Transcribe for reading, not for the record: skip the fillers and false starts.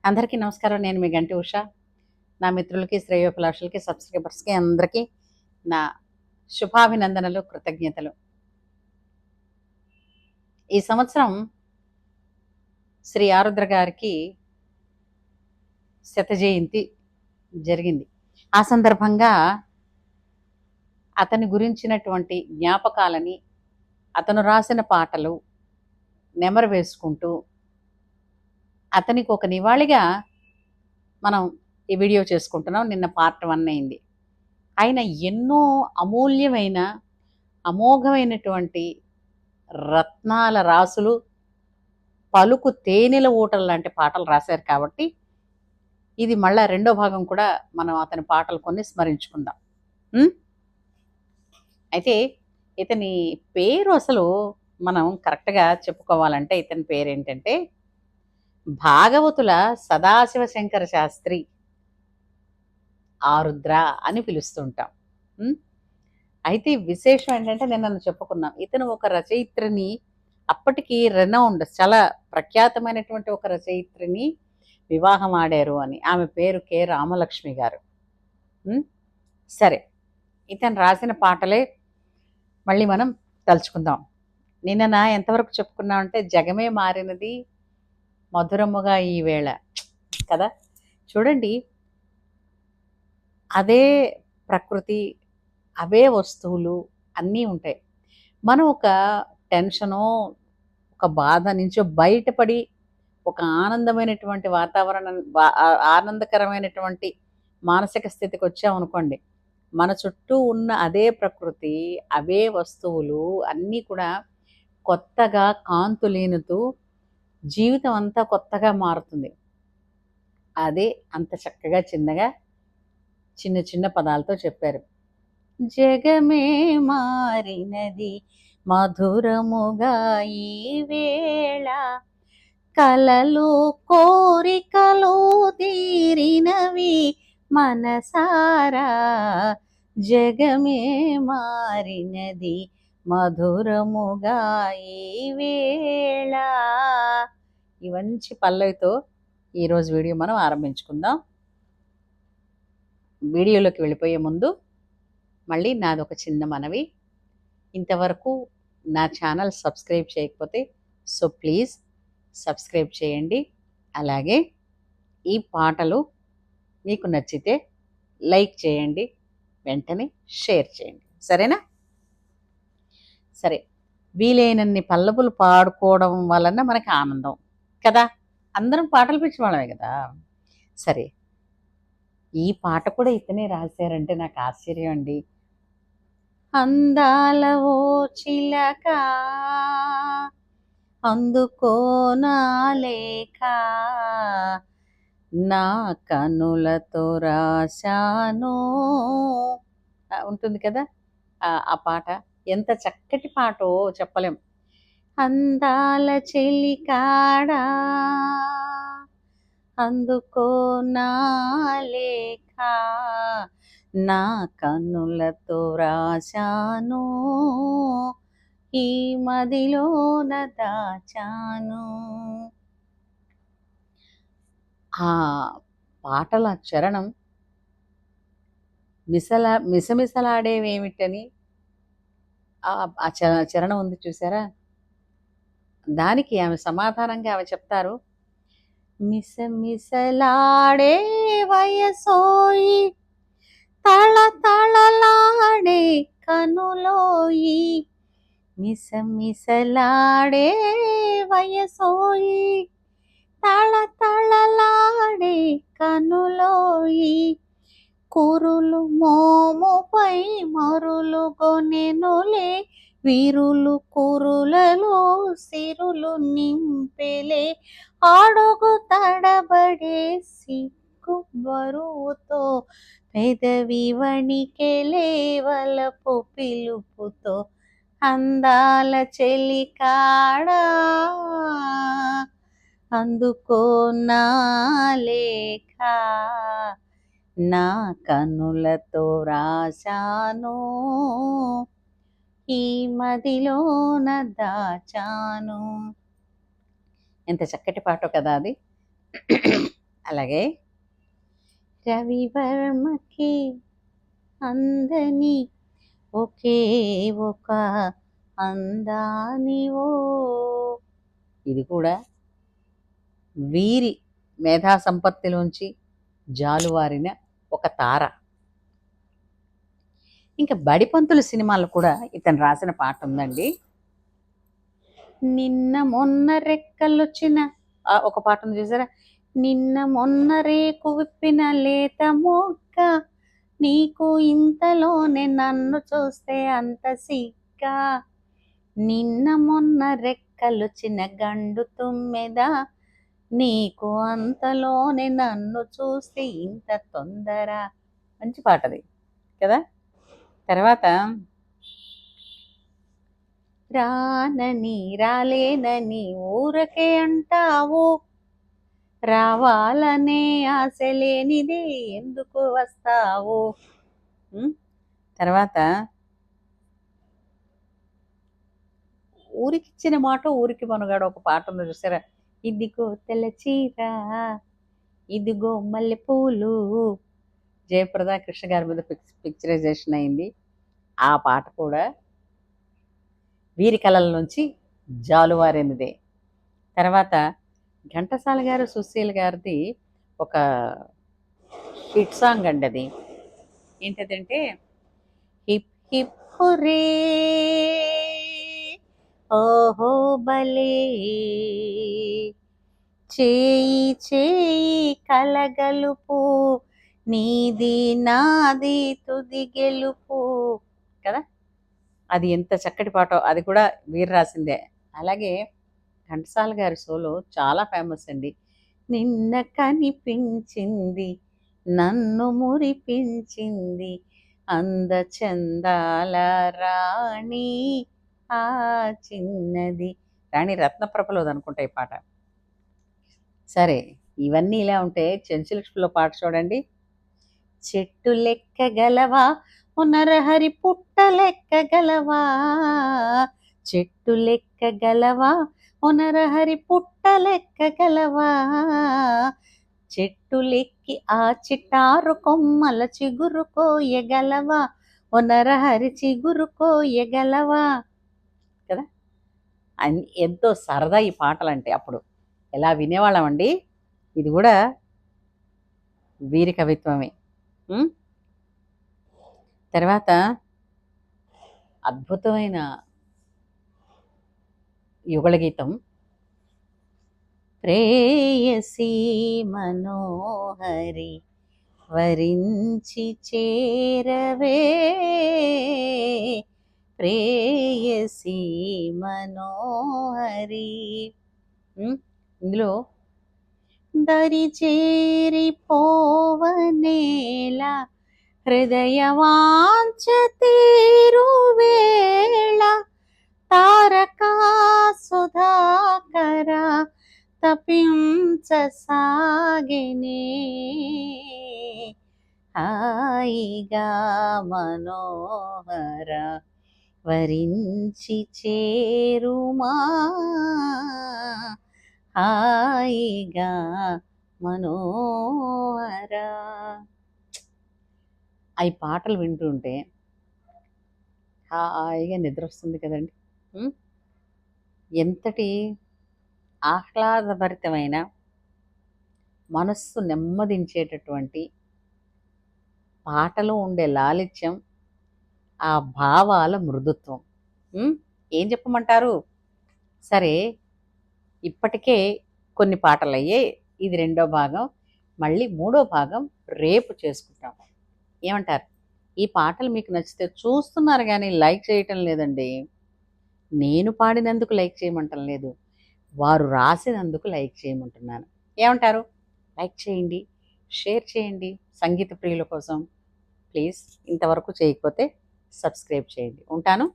అందరికీ నమస్కారం. నేను మీ గంటి ఉష. నా మిత్రులకి, శ్రేయోభిలాషులకి, సబ్స్క్రైబర్స్‌కి అందరికీ నా శుభాభినందనలు, కృతజ్ఞతలు. ఈ సంవత్సరం శ్రీ ఆరుద్ర గారికి శత జయంతి జరిగింది. ఆ సందర్భంగా అతని గురించినటువంటి జ్ఞాపకాలని, అతను రాసిన పాటలు నెమరు వేసుకుంటూ అతనికి ఒక నివాళిగా మనం ఈ వీడియో చేసుకుంటున్నాం. నిన్న పార్ట్ 1 అయింది. ఆయన ఎన్నో అమూల్యమైన, అమోఘమైనటువంటి రత్నాల రాసులు, పలుకు తేనెల ఊటలు లాంటి పాటలు రాశారు. కాబట్టి ఇది మళ్ళా రెండో భాగం కూడా మనం అతని పాటలు కొన్ని స్మరించుకుందాం. అయితే ఇతని పేరు అసలు మనం కరెక్ట్గా చెప్పుకోవాలంటే ఇతని పేరు ఏంటంటే భాగవతుల సదాశివ శంకర శాస్త్రి ఆరుద్ర అని పిలుస్తుంటాం. అయితే విశేషం ఏంటంటే నేను చెప్పుకున్నాం, ఇతను ఒక రచయిత్రిని, అప్పటికి రెనౌండ్, చాలా ప్రఖ్యాతమైనటువంటి ఒక రచయిత్రిని వివాహం ఆడారు అని. ఆమె పేరు కె రామలక్ష్మి గారు. సరే, ఇతను రాసిన పాటలే మళ్ళీ మనం తలుచుకుందాం. నిన్న ఎంతవరకు చెప్పుకున్నాం అంటే, జగమే మారినది మధురముగా ఈ వేళ కదా. చూడండి, అదే ప్రకృతి, అవే వస్తువులు అన్నీ ఉంటాయి. మనం ఒక టెన్షనో, ఒక బాధ నుంచో బయటపడి ఒక ఆనందమైనటువంటి వాతావరణం, ఆనందకరమైనటువంటి మానసిక స్థితికి వచ్చామనుకోండి, మన చుట్టూ ఉన్న అదే ప్రకృతి, అవే వస్తువులు అన్నీ కూడా కొత్తగా కాంతులీనుతూ జీవితం అంతా కొత్తగా మారుతుంది. అదే అంత చక్కగా చిన్న చిన్న పదాలతో చెప్పారు. జగమే మారినది మధురముగా ఈ వేళ, కలలు కోరికలు తీరినవి మనసారా, జగమే మారినది మధురముగా ఈ వేళ. ఈ మంచి పల్లవితో ఈరోజు వీడియో మనం ఆరంభించుకుందాం. వీడియోలోకి వెళ్ళిపోయే ముందు మళ్ళీ నాదొక చిన్న మనవి. ఇంతవరకు నా ఛానల్ సబ్స్క్రైబ్ చేయకపోతే ప్లీజ్ సబ్స్క్రైబ్ చేయండి. అలాగే ఈ పాటలు మీకు నచ్చితే లైక్ చేయండి, వెంటనే షేర్ చేయండి. సరేనా? సరే, వీలైనన్ని పల్లవులు పాడుకోవడం వలన మనకి ఆనందం కదా. అందరం పాటలు పిచ్చి వాళ్ళమే కదా. సరే, ఈ పాట కూడా ఇతనే రాశారంటే నాకు ఆశ్చర్యం అండి. అందాల ఓ చిలక అందుకో నా లేఖ, నా కనులతో రాశాను ఉంటుంది కదా ఆ పాట. ఎంత చక్కటి పాటో చెప్పలేం. అందాల చెలికాడా అందుకో నా లేఖ, నా కన్నులతో రాశాను, ఈ మదిలోన దాచాను. ఆ పాటల చరణం మిసమిసలాడేవేమిటని ఆ చరణం ఉంది చూసారా. దానికి ఆమె సమాధానంగా ఆమె చెప్తారు, మిసమిసలాడే వయసోయి, తళతళలాడే కనులోయి, మిసమిసలాడే వయసోయి, తళతళలాడే కనులోయి, కురులు మోముపై మరులు గొనెనులే, విరులు కురులలో సిరులు నింపెలే, అడుగు తడబడే సిగ్గు బరువుతో, పెదవి వణికెలే వలపు పిలుపుతో, అందాల చెలికాడా అందుకో నా లేఖ, నా కన్నులతో రాశాను, ఈ మదిలోన దాచాను. ఎంత చక్కటి పాటో కదా అది. అలాగే రవివర్మకి అందని ఒకే ఒక అందానివో. ఇది కూడా వీరి మేధా సంపత్తిలోంచి జాలువారిన ఒక తార. ఇంకా బడిపంతులు సినిమాలో కూడా ఇతను రాసిన పాట ఉందండి. నిన్న మొన్న రెక్కలొచ్చిన ఒక పాట ఉంది చూసారా. నిన్న మొన్న రేకు విప్పిన లేత మొక్క, నీకు ఇంతలోనే నన్ను చూస్తే అంత సిక్క. నిన్న మొన్న రెక్కలొచ్చిన గండు తుమ్మెద, నీకు అంతలోనే నన్ను చూస్తే ఇంత తొందర. మంచి పాటది కదా. తర్వాత రానని రాలేనని ఊరకే అంటావు, రావాలనే ఆశ లేనిదే ఎందుకు వస్తావు. తర్వాత ఊరికిచ్చిన మాట ఊరికి మనుగాడు ఒక పాట ఉంది చూసారా. ఇదిగో తెల్ల చీర, ఇదిగో మల్లెపూలు. జయప్రద కృష్ణ గారి మీద పిక్చరైజేషన్ అయింది. ఆ పాట కూడా వీరి కళల నుంచి జాలువారినదే. తర్వాత ఘంటసాల గారు సుశీల్ గారిది ఒక హిట్ సాంగ్ అండి అది. ఏంటంటే హిప్ హిప్ హురే ఓహో బలే, చేయి చేయి కలగలుపు, నీది నాది తుది గెలుపు కదా. అది ఎంత చక్కటి పాటో, అది కూడా వీరు రాసిందే. అలాగే ఘంటసాల గారి సోలో చాలా ఫేమస్ అండి. నిన్న కనిపించింది నన్ను మురిపించింది అందచందాల రాణి ఆ చిన్నది. రాణి రత్నప్రభలోది అనుకుంటా ఈ పాట. సరే, ఇవన్నీ ఇలా ఉంటే చెంచులక్ష్మిలో పాట చూడండి. చెట్టు లెక్కగలవా నరహరి పుట్ట లెక్కగలవా, చెట్టు లెక్కగలవా నరహరి పుట్ట లెక్కగలవా, చెట్టులెక్కి ఆ చిటారు కొమ్మల చిగురు కోయగలవా, నరహరి చిగురు కోయగలవా కదా. ఎంతో సరదా ఈ పాటలంటే. అప్పుడు ఎలా వినేవాళ్ళం అండి. ఇది కూడా వీరి కవిత్వమే. తర్వాత అద్భుతమైన యుగళ గీతం ప్రేయసీ మనోహరి వరించి చేరవే, ప్రేయసీ మనోహరి. ఇందులో దరి చేరి పోవనేల హృదయవాంఛ తీరువేళ, తారకా సుధాకర తపించసాగినే, హాయిగా మనోహర వరించి చేరుమా, హాయిగా మనోహర. ఈ పాటలు వింటుంటే హాయిగా నిద్ర వస్తుంది కదండి. ఎంతటి ఆహ్లాదభరితమైన మనస్సు నెమ్మదించేటటువంటి పాటలో ఉండే లాలిత్యం, ఆ భావాల మృదుత్వం. ఏం చెప్పమంటారు. సరే, ఇప్పటికే కొన్ని పాటలు అయ్యాయి. ఇది 2వ భాగం. మళ్ళీ 3వ భాగం రేపు చేసుకుంటాం. ఏమంటారు. ఈ పాటలు మీకు నచ్చితే చూస్తున్నారు కానీ లైక్ చేయటం లేదండి. నేను పాడినందుకు లైక్ చేయమంటం లేదు, వారు రాసినందుకు లైక్ చేయమంటున్నాను. ఏమంటారు. లైక్ చేయండి, షేర్ చేయండి. సంగీత ప్రియుల కోసం ప్లీజ్ ఇంతవరకు చేయకపోతే సబ్స్క్రైబ్ చేయండి. ఉంటాను.